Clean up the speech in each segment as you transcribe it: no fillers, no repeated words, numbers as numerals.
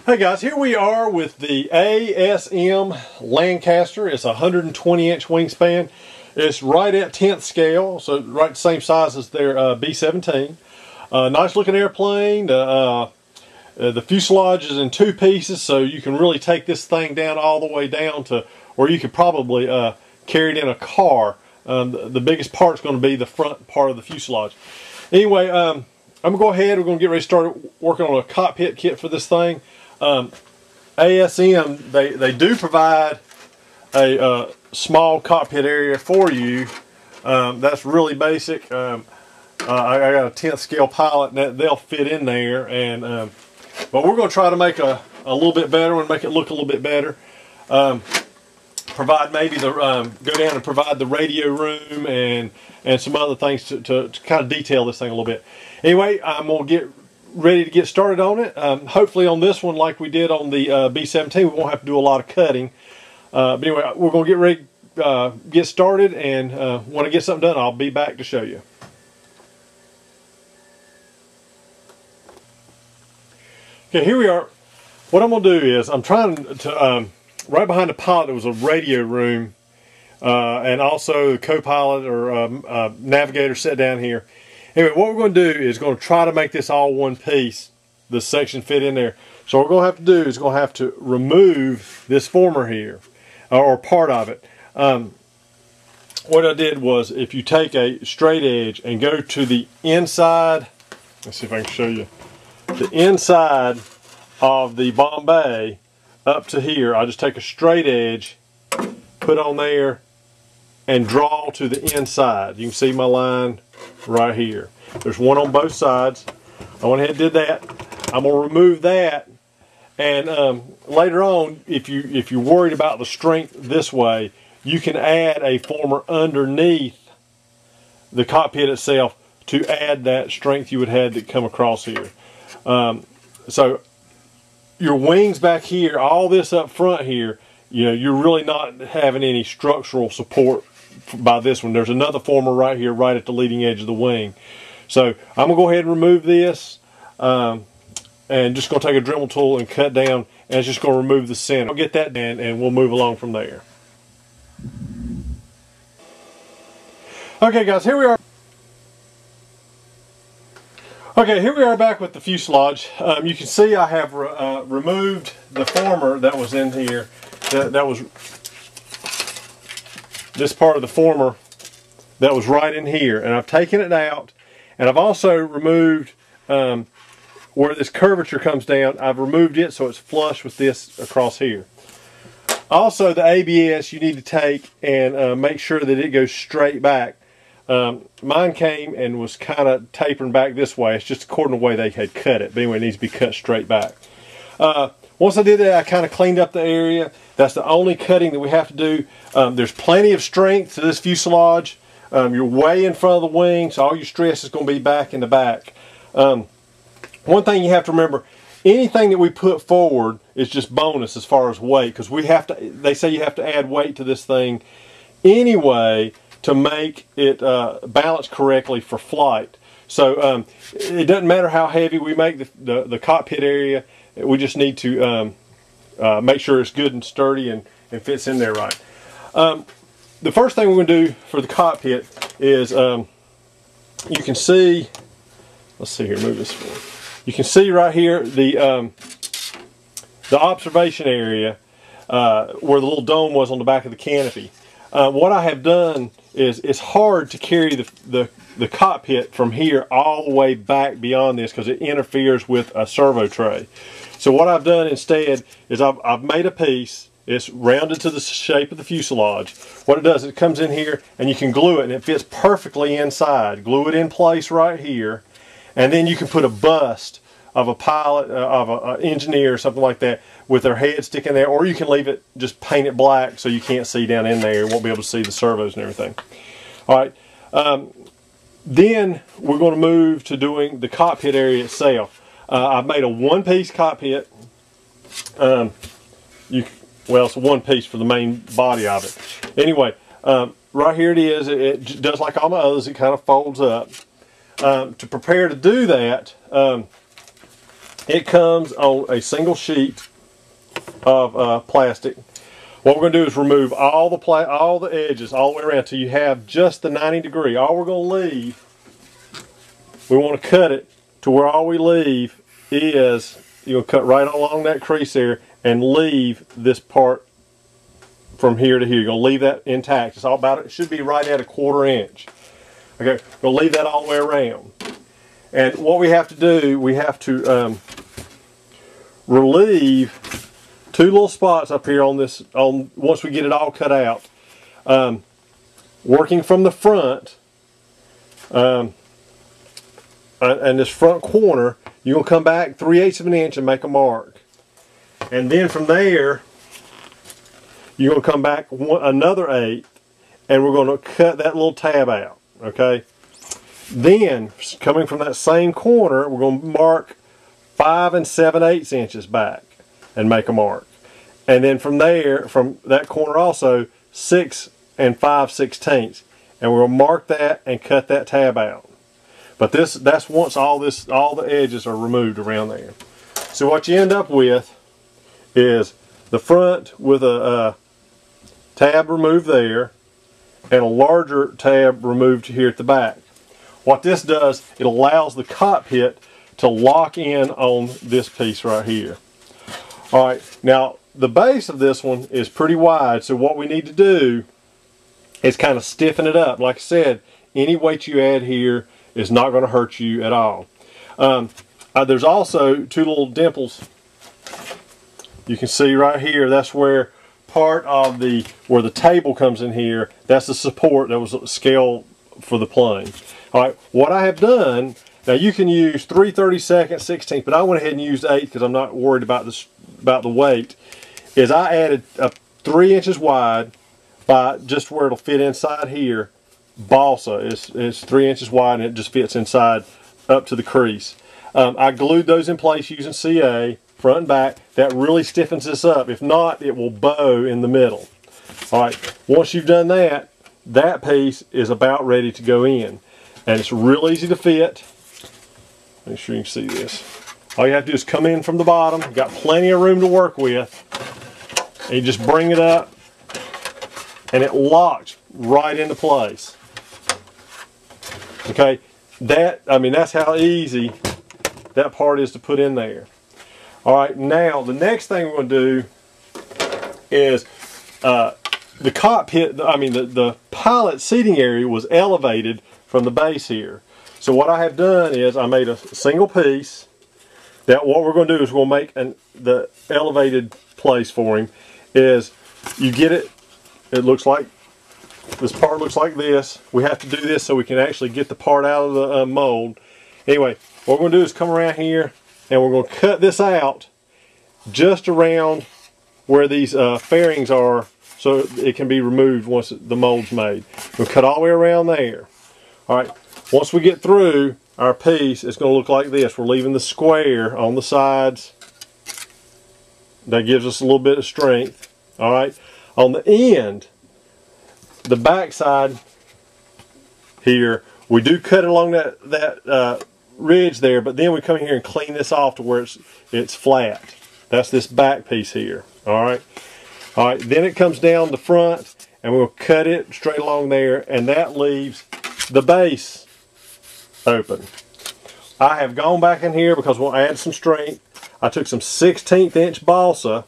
Hey guys, here we are with the ASM Lancaster. It's a 120-inch wingspan. It's right at 10th scale, so right the same size as their B-17. Nice looking airplane. The fuselage is in two pieces, so you can really take this thing down all the way down to where you could probably carry it in a car. The biggest part's going to be the front part of the fuselage. Anyway, I'm going to go ahead. We're going to get ready to start working on a cockpit kit for this thing. ASM, they do provide a small cockpit area for you. That's really basic. I got a 10th scale pilot, and they'll fit in there. And but we're going to try to make a little bit better and make it look a little bit better. Provide maybe the go down and provide the radio room and some other things to kind of detail this thing a little bit. Anyway, I'm going to get ready to get started on it. Hopefully on this one, like we did on the B-17, we won't have to do a lot of cutting. But anyway, we're going to get ready get started, and when I get something done, I'll be back to show you. Okay, here we are. What I'm going to do is I'm trying to right behind the pilot there was a radio room, and also the co-pilot or navigator sat down here. Anyway, what we're going to do is going to try to make this all one piece, this section fit in there. So what we're going to have to do is going to have to remove this former here, or part of it. What I did was, if you take a straight edge and go to the inside, let's see if I can show you, the inside of the Bombay up to here, I just take a straight edge, put on there, and draw to the inside. You can see my line right here. There's one on both sides. I went ahead and did that. I'm going to remove that, and later on, if you're worried about the strength this way, you can add a former underneath the cockpit itself to add that strength you would have to come across here. So your wings back here, all this up front here, you know, you're really not having any structural support by this one. There's another former right here, right at the leading edge of the wing. So I'm going to go ahead and remove this, and just going to take a Dremel tool and cut down, and it's just going to remove the center. I'll get that done, and we'll move along from there. Okay guys, here we are. Okay, here we are back with the fuselage. You can see I have removed the former that was in here. That was this part of the former that was right in here, and I've taken it out, and I've also removed where this curvature comes down. I've removed it so it's flush with this across here. Also, the ABS you need to take and make sure that it goes straight back. Mine came and was kind of tapering back this way. It's just according to the way they had cut it. But anyway, it needs to be cut straight back. Once I did that, I kind of cleaned up the area. That's the only cutting that we have to do. There's plenty of strength to this fuselage. You're way in front of the wing, so all your stress is going to be back in the back. One thing you have to remember, anything that we put forward is just bonus as far as weight, because we have to. They say you have to add weight to this thing anyway to make it balance correctly for flight. So it doesn't matter how heavy we make the cockpit area. We just need to make sure it's good and sturdy and fits in there right. The first thing we're going to do for the cockpit is you can see, let's see here, move this forward. You can see right here the observation area where the little dome was on the back of the canopy. What I have done is it's hard to carry the cockpit from here all the way back beyond this because it interferes with a servo tray. So what I've done instead is I've made a piece. It's rounded to the shape of the fuselage. What it does is it comes in here and you can glue it, and it fits perfectly inside. Glue it in place right here, and then you can put a bust of a pilot, of an engineer or something like that with their head sticking there, or you can leave it, just paint it black so you can't see down in there. You won't be able to see the servos and everything. Alright, then we're going to move to doing the cockpit area itself. I've made a one-piece cockpit. Well, it's one piece for the main body of it. Anyway, right here it is. It does like all my others. It kind of folds up. To prepare to do that, It comes on a single sheet of plastic. What we're going to do is remove all the edges all the way around till you have just the 90 degree. All we're going to leave, we want to cut it to where all we leave is, you'll cut right along that crease there and leave this part from here to here. You're going to leave that intact. It's all about it should be right at a 1/4 inch. Okay, we'll leave that all the way around. And what we have to do, we have to relieve 2 little spots up here on this, once we get it all cut out. Working from the front, and this front corner, you're going to come back 3/8 of an inch and make a mark. And then from there, you're going to come back another 1/8, and we're going to cut that little tab out. Okay? Then, coming from that same corner, we're going to mark 5 7/8 inches back and make a mark. And then from there, from that corner also, 6 5/16. And we're going to mark that and cut that tab out. But that's once all the edges are removed around there. So what you end up with is the front with a tab removed there and a larger tab removed here at the back. What this does, it allows the cockpit to lock in on this piece right here. Alright, now the base of this one is pretty wide, so what we need to do is kind of stiffen it up. Like I said, any weight you add here is not going to hurt you at all. There's also 2 little dimples. You can see right here, that's where part of where the table comes in here, that's the support that was scale for the plane. Alright, what I have done, now you can use 3/32, 16th, but I went ahead and used 8 because I'm not worried about the weight, is I added a 3 inches wide by just where it'll fit inside here. Balsa is 3 inches wide and it just fits inside up to the crease. I glued those in place using CA, front and back. That really stiffens this up. If not, it will bow in the middle. Alright, once you've done that, that piece is about ready to go in. And it's real easy to fit. Make sure you can see this. All you have to do is come in from the bottom. You've got plenty of room to work with. And you just bring it up and it locks right into place. Okay, that's how easy that part is to put in there. Alright, now the next thing we're going to do is the cockpit, the pilot seating area was elevated from the base here. So what I have done is I made a single piece. That what we're going to do is we'll make the elevated place for him. Is you get it, it looks like, this part looks like this. We have to do this so we can actually get the part out of the mold. Anyway, what we're going to do is come around here and we're going to cut this out just around where these fairings are so it can be removed once the mold's made. We'll cut all the way around there. Alright, once we get through our piece, it's going to look like this. We're leaving the square on the sides. That gives us a little bit of strength. Alright, on the end, the back side here, we do cut along that ridge there, but then we come here and clean this off to where it's flat. That's this back piece here. Alright, then it comes down the front and we'll cut it straight along there, and that leaves the base open. I have gone back in here because we'll add some strength. I took some 1/16 inch balsa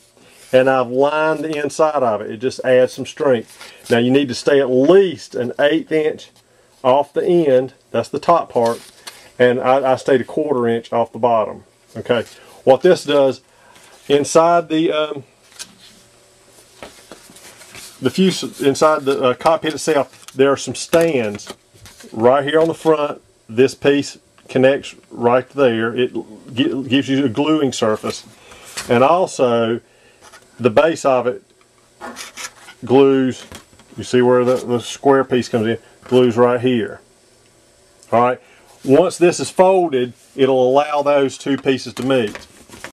and I've lined the inside of it. It just adds some strength. Now you need to stay at least an 1/8 inch off the end. That's the top part. And I stayed a 1/4 inch off the bottom. Okay. What this does, inside the cockpit itself, there are some stands right here on the front. This piece connects right there. It gives you a gluing surface, and also the base of it glues. You see where the square piece comes in? Glues right here. Alright, once this is folded, it'll allow those 2 pieces to meet.